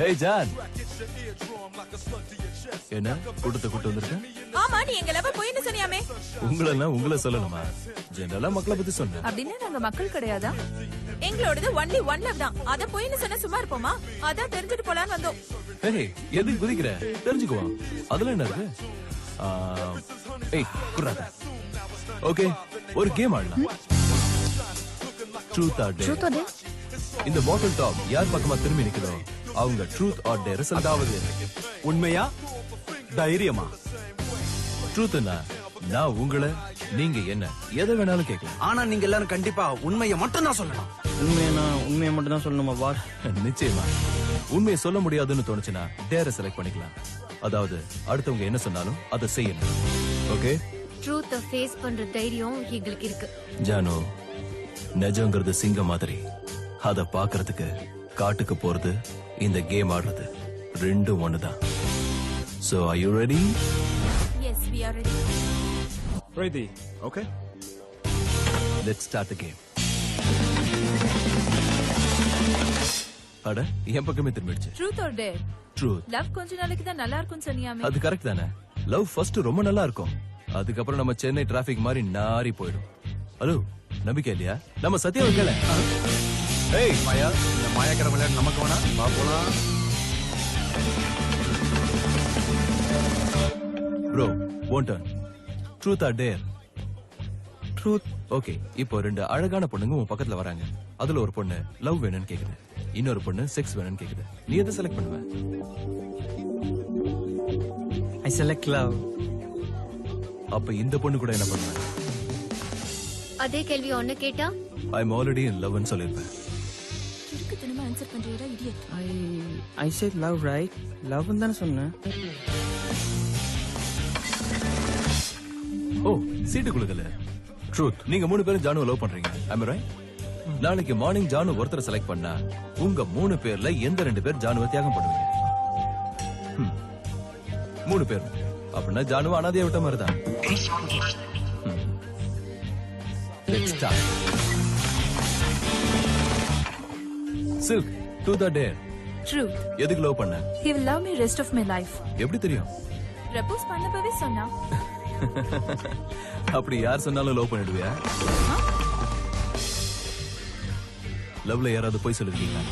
Hey Jan. என்ன கூட்டத்தை கூட்டு வந்திருக்க? ஆமா, நீ எங்க லவ் போயின்னு சொன்னியாமே. உங்கள சொல்லணுமா? ஜெனரலா மக்கள பத்தி சொன்னேன். அப்படின்னா நாங்க மக்கள் கிடையாதா? எங்களோடது only one love தான். அத போயின்னு சொன்னா சும்மா இருப்போமா? அதான் தெரிஞ்சுட்டு போலான்னு வந்தோம். ஏய், எதுக்கு குதிக்கிற? தெரிஞ்சுக்குவா. அதுல என்ன இருக்கு? ஏய், குர்ராதா. ஓகே, ஒரு கேம் ஆடலாம். Truth or dare. இந்த பாட்டில் டாப் யார் பக்கமா திரும்பி நிக்குதோ அவங்க ட்ரூத் ஆர் டேர் சொல்றாவது. உண்மையா தைரியமா? ட்ரூத்னா நான் உங்களை, நீங்க என்ன எதை வேணாலும் கேட்கலாம். ஆனா நீங்க எல்லாரும் கண்டிப்பா உண்மையை மட்டும் தான் சொல்லணும். உண்மையை மட்டும் தான் சொல்லணுமா பாஸ்? நிச்சயமா. உண்மையை சொல்ல முடியாதுன்னு தோணுச்சுன்னா டேரை செலக்ட் பண்ணிக்கலாம். அதாவது அடுத்தவங்க என்ன சொன்னாலும் அதை செய்யணும். ஓகே? ட்ரூத்தை ஃபேஸ் பண்ற தைரியம் எங்களுக்கு இருக்கு. ஜானு, நிஜங்கிறது சிங்கம் மாதிரி. அத பாக்குறதுக்கு காட்டுக்கு போறது, இந்த கேம் ஆடுறது ரெண்டும் ஒண்ணுதான். So are you ready? Yes, we are ready. Ready. Okay. Let's start the game. அட, என் பக்கமே திரும்பிடுச்சு. Truth or dare? Truth. Love கொஞ்ச நாளைக்கு தான் நல்லா இருக்கும்னு சொன்னியாமே. அது கரெக்ட் தானே? லவ் ஃபர்ஸ்ட் ரொம்ப நல்லா இருக்கும். அதுக்கப்புறம் நம்ம சென்னை டிராபிக் மாதிரி நாரி போயிடும். ஹலோ, நம்பிக்கை இல்லையா? நம்ம சத்யாவை கேள. ஏய் மாயா, இந்த மாயாக்கிற விளையாட்டு நமக்கு வேணா? வா போலாம். Bro, one turn. Truth or dare? Truth. Okay, இப்போ ரெண்டு அழகான பொண்ணுங்க உன் பக்கத்துல வராங்க. அதுல ஒரு பொண்ணு லவ் வேணும்னு கேக்குது, இன்னொரு பொண்ணு செக்ஸ் வேணும்னு கேக்குது. நீ எதை செலக்ட் பண்ணுவ? I select love. அப்ப இந்த பொண்ணு கூட என்ன பண்ணுவ? அதே கேள்வி ஒன்னு கேட்டா ஐ எம் ஆல்ரெடி இன் லவ்னு சொல்லிருப்பேன். இதுக்கு திரும்ப ஆன்சர் பண்றீடா idiot. I said love, right? Love தான சொன்னேன். ஓ, சீட்டு குலுக்கல. ட்ரூத். நீங்க மூணு பேரும் ஜானுவை லவ் பண்றீங்க. am I right? நாளைக்கு மார்னிங் ஜானு ஒருத்தரை செலக்ட் பண்ணா உங்க மூணு பேர்ல எந்த ரெண்டு பேர் ஜானுவை தியாகம் பண்ணுவீங்க? மூணு பேர். அப்படின்னா ஜானுவை அனாதையா விட்ட மாதிரி தான். Let's start. Silk, truth or dare? Truth. எதுக்கு லவ் பண்ண? He will love me rest of my life. எப்படி தெரியும்? ப்ரப்போஸ் பண்ணப்பவே சொன்னா. அப்படி யார் சொன்னாலும் லவ் பண்ணிடுவியா? லவ்ல யாராவது போய் சொல்லிருக்கீங்களா?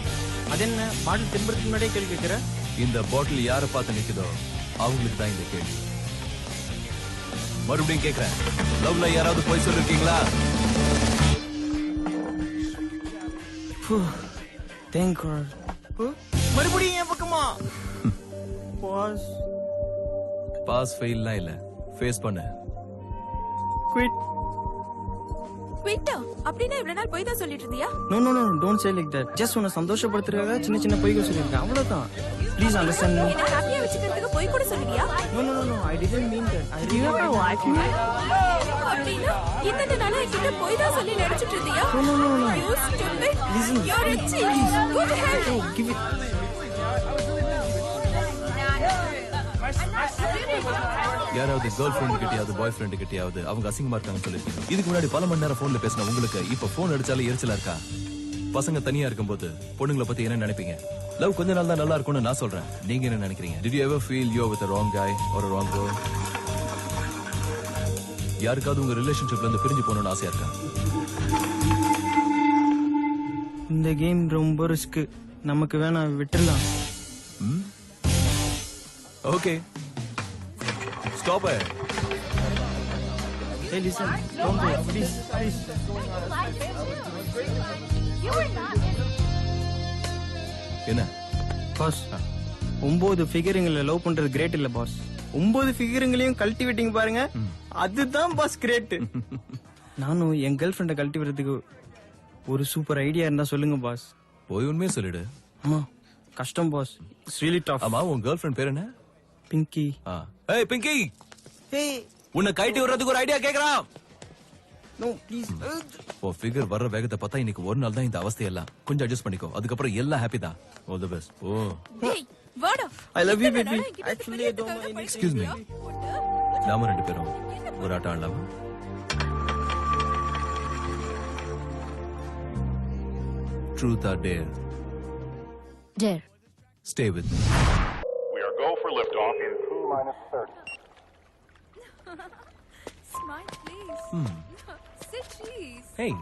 அது என்ன பாட்டில் திரும்பறதுக்கு முன்னாடியே கேள்வி கேட்கிற? இந்த பாட்டில் யாரை பார்த்து நிக்குதோ அவங்களுக்கு தான் இந்த கேள்வி. மறுபடியும் கேக்குறேன், லவ்ல யாராவது போய் சொல்லிருக்கீங்களா? Thank God. மறுபடியும் என் பக்கமா? பாஸ். பாஸ் ஃபெயில்லாம் இல்ல, ஃபேஸ் பண்ணு. Quit. குவிட்டா? அப்படின்னா இவ்வளவு நாள் போய் தான் சொல்லிட்டு இருந்தியா? No, don't say like that. Just உன்னை சந்தோஷப்படுத்துறதுக்காக சின்ன சின்ன பொய்கள் சொல்லிருக்கேன், அவ்வளவுதான். Please understand me. என்ன ஹாப்பியா வச்சுக்கிறதுக்கு போய் கூட சொல்லுவியா? No, I didn't mean that. I really like you. அப்படின்னா இத்தனை நாளா என்கிட்ட போய் தான் சொல்லி நடிச்சிட்டு இருந்தியா? No. You stupid. Listen. You're a cheat. Go to hell. Hey, give it. யாராவது கேர்ள் ஃபிரெண்ட் கிட்டயாவது பாய் ஃபிரெண்ட் கிட்டயாவது அவங்க அசிங்கமா இருக்காங்கன்னு சொல்லிருக்கீங்க. இதுக்கு முன்னாடி பல மணி நேரம் போன்ல பேசின உங்களுக்கு இப்ப போன் அடிச்சாலே எரிச்சலா இருக்கா? பசங்க தனியா இருக்கும்போது பொண்ணுங்களை பத்தி என்ன நினைப்பீங்க? லவ் கொஞ்ச நாள் தான் நல்லா இருக்கும்னு நான் சொல்றேன். நீங்க என்ன நினைக்கிறீங்க? Did you ever feel you're with a wrong guy or a wrong girl? யாருக்காவது உங்க ரிலேஷன்ஷிப்ல இருந்து பிரிஞ்சு போகணும்னு ஆசையா இருக்கா? இந்த கேம் ரொம்ப ரிஸ்க். நமக்கு வேணா விட்டுறலாம். Okay, stop it. Hey, listen. Don't go. Please. என்ன பாஸ், 9 ஃபிகருங்களை லவ் பண்றது கிரேட் இல்ல பாஸ். 9 ஃபிகருங்களையும் கல்டிவேட்டிங் பாருங்க, அதுதான் பாஸ் கிரேட். நானும் என் கேர்ள் ஃபிரெண்ட கல்டிவேறதுக்கு ஒரு சூப்பர் ஐடியா இருந்தா சொல்லுங்க பாஸ். போய் உண்மையை சொல்லிடு. ஆமா, கஷ்டம் பாஸ். It's really tough. ஆமா, உன் கேர்ள் ஃபிரெண்ட் பேர் என்ன? பிங்கி. ஏய் பிங்கி, உன்னை கைட்டி விடுறதுக்கு ஒரு ஐடியா கேக்குறான். No please. ஓ ஃபிகர் வர்ற வேகத்தை பார்த்தா இன்னைக்கு ஒரு நாள் தான் இந்த அவஸ்தையெல்லாம். கொஞ்சம் அட்ஜஸ்ட் பண்ணிக்கோ, அதுக்கப்புறம் எல்லாம் ஹாப்பி தான். All the best. Oh Hey, word of. I love you baby. Actually I don't know anything. Excuse me. நாம ரெண்டு பேரும் ஒரு ஆட்டம் ஆடலாமா? Truth or dare? Dare. Stay with We are go for liftoff in T-30. Smile, please. Sit, cheese. Hey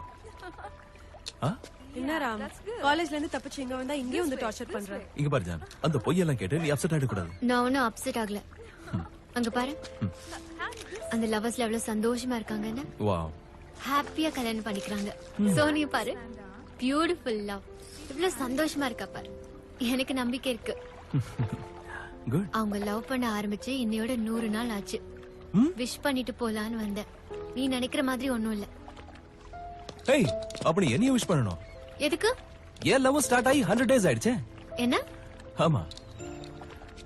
என்ன ராம் காலேஜ்ல இருந்து தப்பிச்சு இங்க வந்தா இங்கே வந்து டார்ச்சர் பண்ற இங்க பாரு ஜான், அந்த பொய்யெல்லாம் கேட்டு நீ அப்செட் ஆயிட கூடாது. நான் ஒன்னும் அப்செட் ஆகல அங்க பாரு அந்த லவர்ஸ்ல எவ்வளவு சந்தோஷமா இருக்காங்கன்னு வாவ், ஹாப்பியா கல்யாணம் பண்ணிக்கிறாங்க சோனிய பாரு பியூட்டிஃபுல் லவ் இவ்வளவு சந்தோஷமா இருக்கா பாரு எனக்கு நம்பிக்கை இருக்கு குட். அவங்க லவ் பண்ண ஆரம்பிச்சு இன்னையோட 100 நாள் ஆச்சு விஷ் பண்ணிட்டு போலான்னு வந்தேன் நீ நினைக்கிற மாதிரி ஒண்ணும் இல்ல ஹேய், அப்ப நீ என்னைய விஷ் பண்ணணும். எதுக்கு ஏன் லவ் ஸ்டார்ட் ஆகி 100 days ஆயிடுச்சே. என்ன ஆமா,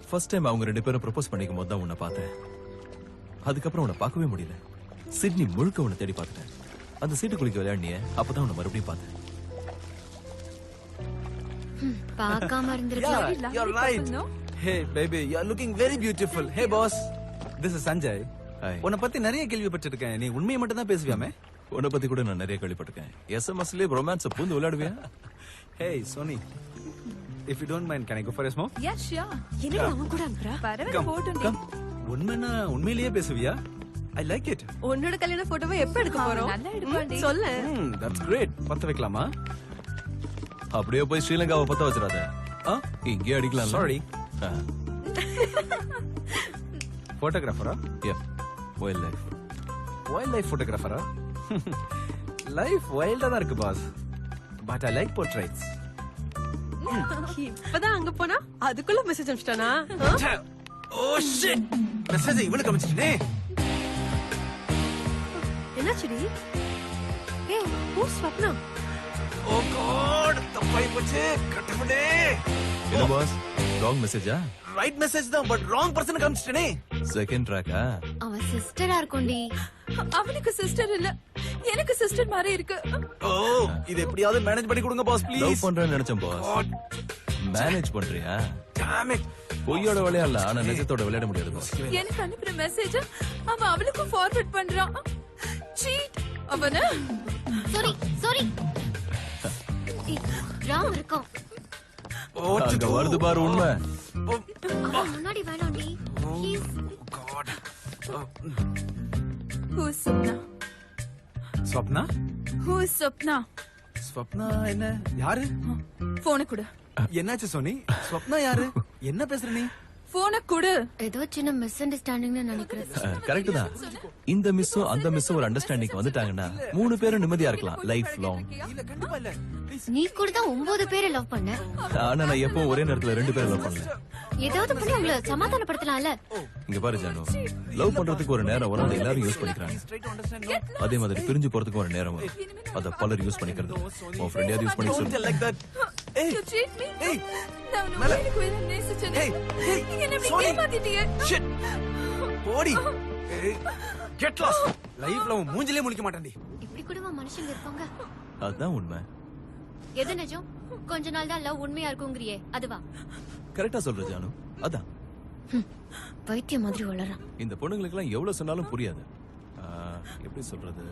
ஃபர்ஸ்ட் டைம் அவங்க 2 பேரும் ப்ரொபோஸ் பண்ணிக்கும் போது தான் உன்னை பார்த்தேன். அதுக்கப்புறம் உன்னை பார்க்கவே முடியல. சிட்னி முழுக்க உன்னை தேடி பார்த்துட்டேன். அந்த சீட்டு குளிக்க விளையாடினியே, அப்பதான் உன்னை மறுபடியும் பார்த்தேன். பார்க்காம இருந்திருக்கலாம் Yeah, you're right. Hey, baby, you're looking very beautiful. Hey, boss. This is Sanjay. Hi. உன்னை பத்தி நிறைய கேள்விப்பட்டிருக்கேன். நீ உண்மையை மட்டும் தான் பேசுவியாமே? உன்னை பத்தி கூட நான் நிறைய கேள்விப்பட்டிருக்கேன். எஸ்எம்எஸ்லயே ரொமான்ஸ் பூந்து விளையாடுவியா? Hey, Sony. If you don't mind, can I go for a smoke? Yeah, sure. என்னடா அவன் கூட அனுப்புறா பரவாயில்ல, போட்டுண்டி. உண்மைனா உண்மையிலேயே பேசுவியா? I like it. உன்னோட கல்யாண போட்டோவை எப்ப எடுக்க போறோம் நல்லா எடுப்பாண்டி. சொல்லு That's great. பத்த வைக்கலாமா? அப்படியே போய் ஸ்ரீலங்காவை பத்த வச்சிடாத. இங்கே அடிக்கலாம். Sorry. Photographer-ஆ? Wild life. Wildlife photographer-ஆ? Life wild-ஆ தான் இருக்கு boss. But I like portraits. இப்பதான் அங்க போனா அதுக்குள்ள மெசேஜ் அனுப்பிச்சிட்டானா Oh shit! மெசேஜ் இவனுக்கு அனுப்பிச்சிட்டே. என்னாச்சுடி ஏய் ஓ ஸ்வப்னா Oh god! தப்பாய் போச்சு. கடவுளே. என்ன பாஸ், ராங் மெசேஜா? ரைட் மெசேஜ் தான் பட் ராங் பர்சனுக்கு அனுப்பிச்சிட்டே. செகண்ட் ட்ராக்கா? அவன் சிஸ்டரா இருக்கும்டி அவனுக்கு சிஸ்டர் இல்ல, எனக்கு சிஸ்டர் மாதிரி இருக்கு. ஓ, இது எப்படியாவது மேனேஜ் பண்ணி கொடுங்க பாஸ் லவ் ப்ளீஸ். பண்றேன்னு நினைச்சேன் பாஸ். God மேனேஜ் பண்றியா? damn it. பொய்யோட விளையாடல, ஆனா நிஜத்தோட விளையாட முடியாது பாஸ். எனக்கு அனுப்புற மெசேஜ் அவன் அவளுக்கும் ஃபார்வர்ட் பண்றான். சீட் அவன. சாரி சாரி ராம் இருக்கும் Oh, to அங்க do. வருது பாரு உண்மை. Oh, அவன் முன்னாடி வேணாம்டி please God. Who is Swapna? Swapna? Who is Swapna? Swapna என்ன? யாரு? போன குடு. என்னாச்சு சோனி? ஸ்வப்னா யாரு? என்ன பேசுற நீ? போன குடு. ஏதோ சின்ன மிஸ் அண்டர்ஸ்டாண்டிங்னு நினைக்கிறேன் கரெக்ட் தான். இந்த மிஸ்ஸும் அந்த மிஸ்ஸும் ஒரு அண்டர்ஸ்டாண்டிங் வந்துட்டாங்கன்னா 3 பேரும் நிம்மதியா இருக்கலாம் லைஃப் லாங். இல்ல கண்டிப்பா இல்ல. ப்ளீஸ். நீ கூட தான் 9 பேரை லவ் பண்ண ஆனா நான் எப்பவும் ஒரே நேரத்துல 2 பேரை லவ் பண்ணல. ஏதாவது பண்ணி உங்களை சமாதானப்படுத்தலாம்ல இங்க பாரு ஜானு, லவ் பண்றதுக்கு ஒரு நேரம் வரும், அதை எல்லாரும் யூஸ் பண்ணிக்கிறாங்க. Try to understand. அதே மாதிரி பிரிஞ்சு போறதுக்கு ஒரு நேரம் வரும், அத பலர் யூஸ் பண்ணிக்கிறது. உன் ஃப்ரெண்ட் யார் யூஸ் பண்ணி Don't சொல்லு. tell like that. Hey, You cheat me? hey. நான் உன்னை மேல. உயிருக்கு உயிரா நேசிச்சேனே. Hey, hey. நீங்க என்ன இப்படி Sorry. ஏமாத்திட்டீங்க? Shit. போடி. Hey, get lost. லைஃப்ல உன் மூஞ்சிலே முழிக்க மாட்டேன்டி. இப்படி கூடவா மனுஷங்க இருப்பாங்க அதுதான் உண்மை. எது நிஜம் கொஞ்ச நாள் தான் லவ் உண்மையா இருக்குங்கிறியே அதுவா கரெக்டா சொல்ற ஜானு. அதான் பைத்தியம் மாதிரி வளரான் இந்த பொண்ணுங்களுக்கு எல்லாம் எவ்வளவு சொன்னாலும் புரியாது. எப்படி சொல்றது,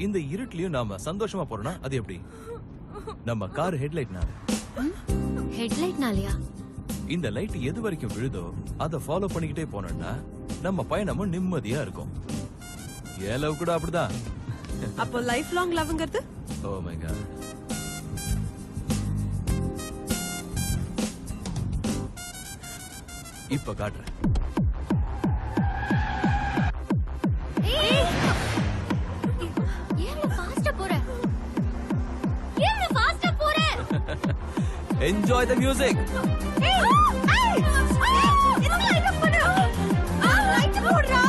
இந்த இருட்லயும் நாம சந்தோஷமா போறோம்னா அது எப்படி? நம்ம கார் ஹெட்லைட்னால. ஹெட்லைட்னாலயா இந்த லைட் எது வரைக்கும் விழுதோ அதை ஃபாலோ பண்ணிக்கிட்டே போனோம்னா நம்ம பயணமும் நிம்மதியா இருக்கும். ஏன் லவ் கூட அப்படிதான். அப்போ லைஃப் லாங் லவ்ங்கிறது ஓ மை காட். இப்ப காட்டுறேன். ஏன் ஃபாஸ்டா போற ஏன் ஃபாஸ்டா போற என்ஜாய் தி மியூசிக். இதுல என்ன பண்ணு? லைட் போடுறா.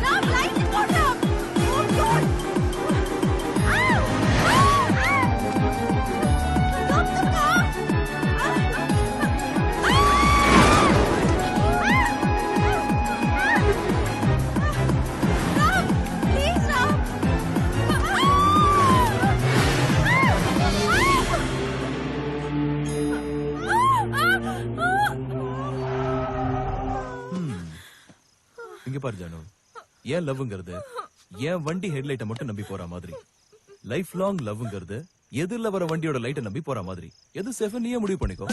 ராம் லைட் போடுறா. Oh God. இங்க பாரு ஜானு, ஏன் லவ்ங்கிறது என் வண்டி ஹெட்லைட்டை மட்டும் நம்பி போற மாதிரி. லைஃப் லாங் லவ்ங்கிறது எதிரில வர வண்டியோட லைட்டை நம்பி போற மாதிரி. எது சேஃப் நீயே முடிவு பண்ணிக்கோ.